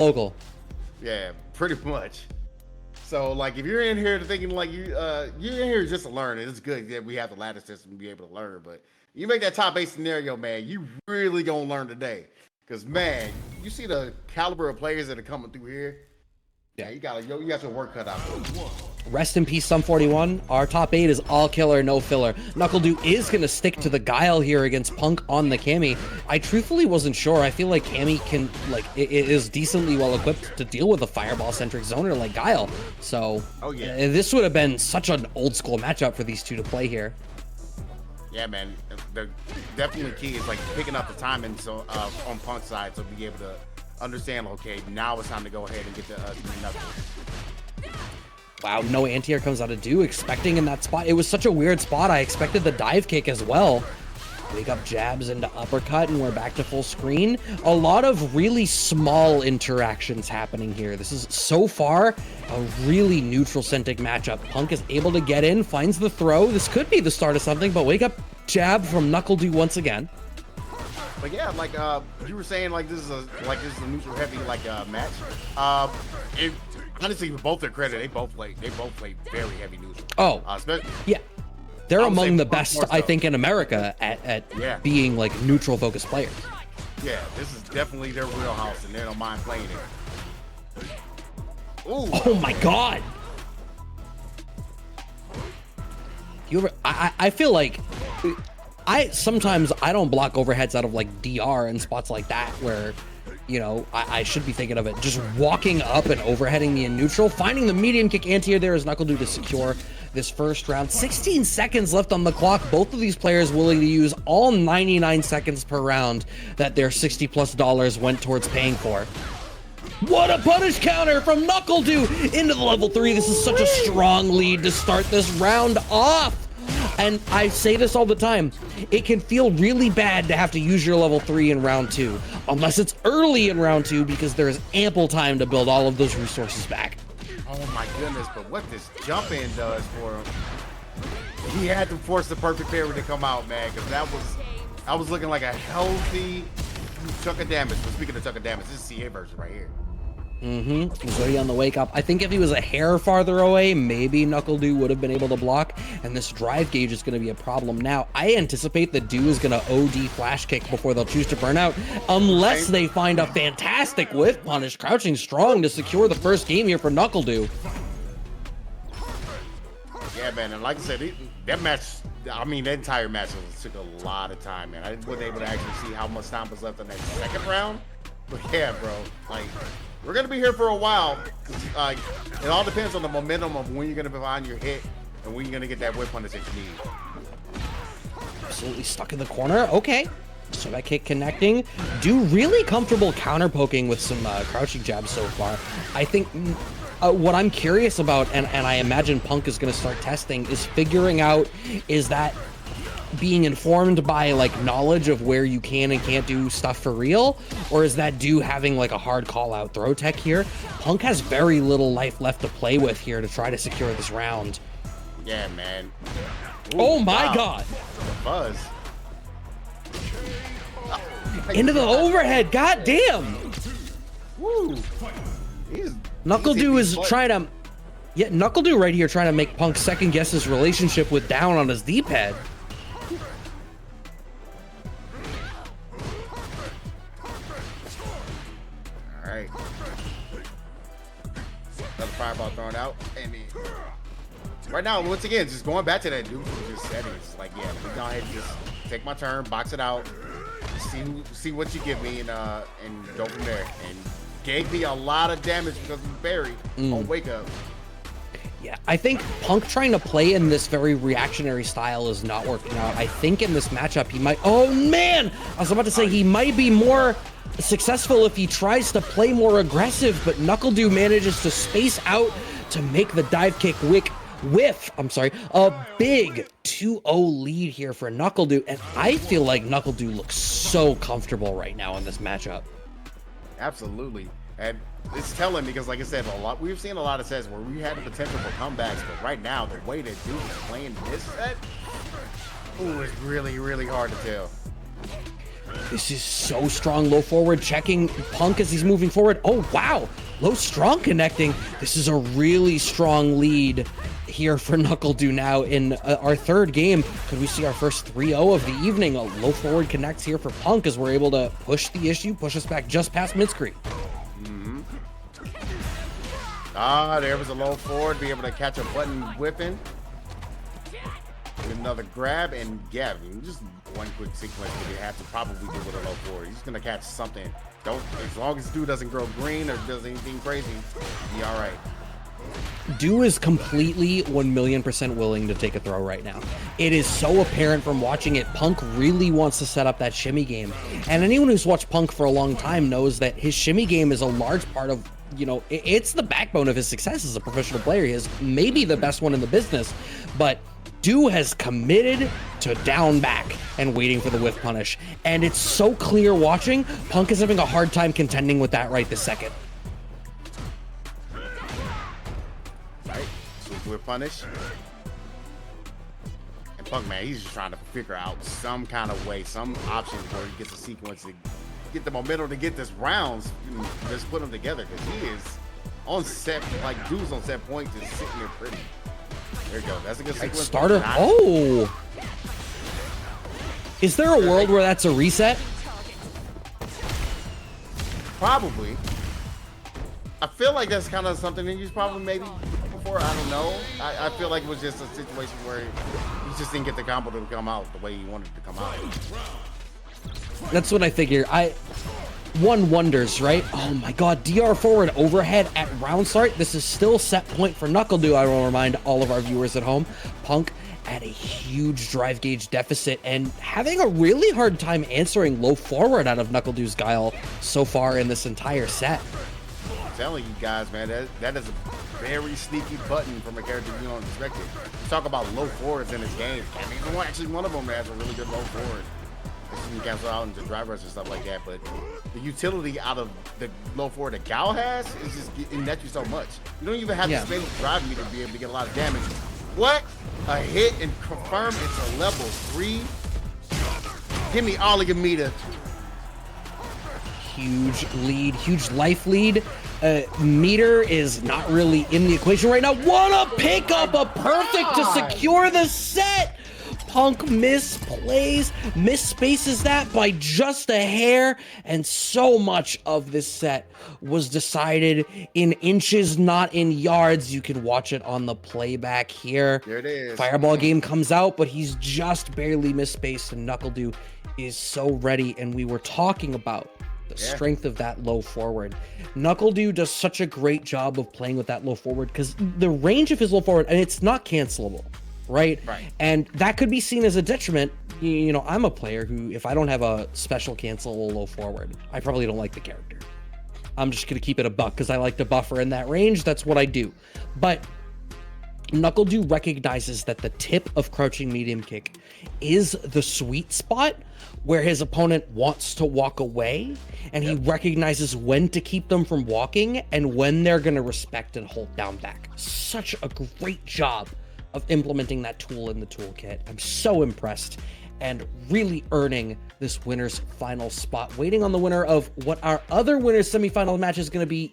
local. Yeah, pretty much. So like if you're in here thinking like you're in here just to learn, it's good that we have the ladder system to be able to learn. But you make that top 8 scenario, man, you really gonna learn today. Cause man, you see the caliber of players that are coming through here. Yeah, you got your work cut out for you. Rest in peace, Sum 41. Our top 8 is all killer, no filler. NuckleDu is going to stick to the Guile here against Punk on the Cammy. I truthfully wasn't sure. I feel like Cammy can, like, it is decently well equipped to deal with a fireball-centric zoner like Guile. So, this would have been such an old-school matchup for these two to play here. Yeah, man. The definitely key is, like, picking up the timing so on Punk's side to be able to understand, okay, now it's time to go ahead and get the knuckle. Wow, no anti-air comes out of Du, expecting in that spot. It was such a weird spot. I expected the dive kick as well. Wake up jabs into uppercut, and we're back to full screen. A lot of really small interactions happening here. This is, so far, a really neutral-centric matchup. Punk is able to get in, finds the throw. This could be the start of something, but wake up jab from NuckleDu once again. But yeah, like you were saying, like this is a neutral heavy match. Honestly, with both their credit, they both play very heavy neutral. Oh, yeah, they're among the best, I think, in America at being like neutral focused players. Yeah, this is definitely their wheelhouse, and they don't mind playing it. Ooh. Oh my God! You ever? I feel like sometimes I don't block overheads out of like DR and spots like that where, you know, I should be thinking of it. Just walking up and overheading me in neutral, finding the medium kick anti-air there is NuckleDu to secure this first round. 16 seconds left on the clock. Both of these players willing to use all 99 seconds per round that their $60+ went towards paying for. What a punish counter from NuckleDu into the level 3. This is such a strong lead to start this round off. And I say this all the time, it can feel really bad to have to use your level 3 in round 2, unless it's early in round 2, because there is ample time to build all of those resources back. Oh my goodness, but what this jump in does for him, he had to force the perfect parry to come out, man, because that was looking like a healthy chunk of damage. But speaking of chunk of damage, this is CA version right here. Zoe on the wake up. I think if he was a hair farther away, maybe NuckleDu would have been able to block, and this drive gauge is going to be a problem now. I anticipate that Du is going to OD flash kick before they'll choose to burn out, unless they find a fantastic whiff punish, crouching strong to secure the first game here for NuckleDu. Yeah, man, and like I said, that match, I mean, that entire match took a lot of time, man. I wasn't able to actually see how much time was left in that second round, but yeah, bro, like, we're going to be here for a while. It all depends on the momentum of when you're going to find your hit and when you're going to get that whip punish that you need. Absolutely stuck in the corner. Okay. So that kick connecting. Du really comfortable counter poking with some crouching jabs so far. I think what I'm curious about, and I imagine Punk is going to start testing, is figuring out, is that being informed by like knowledge of where you can and can't do stuff for real, or is that Du having like a hard call out throw tech here? Punk has very little life left to play with here to try to secure this round. Yeah, man. Ooh, oh my God. Buzz. Into the overhead. God damn. Woo. NuckleDu is trying to, NuckleDu right here trying to make Punk second guess his relationship with down on his D-pad. Another fireball thrown out, and then right now, once again, just going back to that dude just settings. Like, yeah, let me go ahead and just take my turn, box it out, see what you give me, and go from there. And gave me a lot of damage because of Barry on wake up. Yeah, I think Punk trying to play in this very reactionary style is not working out. I think in this matchup he might, oh man, I was about to say he might be more successful if he tries to play more aggressive, but NuckleDu manages to space out to make the dive kick whiff. I'm sorry, a big 2-0 lead here for NuckleDu, and I feel like NuckleDu looks so comfortable right now in this matchup. Absolutely, and it's telling because, like I said, we've seen a lot of sets where we had the potential for comebacks, but right now the way that Du is playing this set, ooh, it's really, really hard to tell. This is so strong. Low forward, checking Punk as he's moving forward. Oh, wow. Low strong connecting. This is a really strong lead here for NuckleDu now in our third game. Could we see our first 3-0 of the evening? A low forward connects here for Punk as we're able to push the issue, push us back just past mid-screen. There was a low forward, be able to catch a button whipping. Another grab, and yeah, just one quick sequence that you have to probably do with a low forward. He's gonna catch something. As long as dude doesn't grow green or does anything crazy, be all right. Du is completely 1,000,000% willing to take a throw right now. It is so apparent from watching it. Punk really wants to set up that shimmy game. And anyone who's watched Punk for a long time knows that his shimmy game is a large part of, you know, it's the backbone of his success as a professional player. He is maybe the best one in the business, but Du has committed to down back and waiting for the whiff punish. And it's so clear watching, Punk is having a hard time contending with that right this second. Right, so whiff punish. And Punk, man, he's just trying to figure out some kind of way, some option where he gets a sequence to get the momentum to get this rounds, just put them together, because he is on set, like Du's on set point, just sitting there pretty. There you go. That's a good sequence. Starter. Oh. Is there a world where that's a reset? Probably. I feel like that's kind of something that he's probably maybe before. I don't know. I feel like it was just a situation where he just didn't get the combo to come out the way he wanted it to come out. That's what I figure. One wonders, right? Oh my god, DR forward overhead at round start. This is still set point for NuckleDu. I will remind all of our viewers at home. Punk at a huge drive gauge deficit and having a really hard time answering low forward out of NuckleDu's Guile so far in this entire set. I'm telling you guys, man, that is a very sneaky button from a character you don't expect it. You talk about low forwards in this game. Cammy, actually one of them has a really good low forward. You can cancel out into drivers and stuff like that, but the utility out of the low forward that Guile has is just getting at you so much. You don't even have to spend the drive meter to be able to get a lot of damage. What? A hit and confirm it's a level 3. Give me all of your meter. Huge lead, huge life lead. Meter is not really in the equation right now. What a pickup, a perfect to secure the set. Punk misspaces that by just a hair, and so much of this set was decided in inches, not in yards. You can watch it on the playback here. There it is. Fireball game comes out, but he's just barely misspaced, and NuckleDu is so ready, and we were talking about the strength of that low forward. NuckleDu does such a great job of playing with that low forward because the range of his low forward, and it's not cancelable. Right? And that could be seen as a detriment. You know, I'm a player who, if I don't have a special cancel low forward, I probably don't like the character. I'm just going to keep it a buck because I like to buffer in that range. That's what I do. But NuckleDu recognizes that the tip of crouching medium kick is the sweet spot where his opponent wants to walk away, and he recognizes when to keep them from walking and when they're going to respect and hold down back. Such a great job of implementing that tool in the toolkit. I'm so impressed and really earning this winner's final spot. Waiting on the winner of what our other winner's semifinal match is going to be.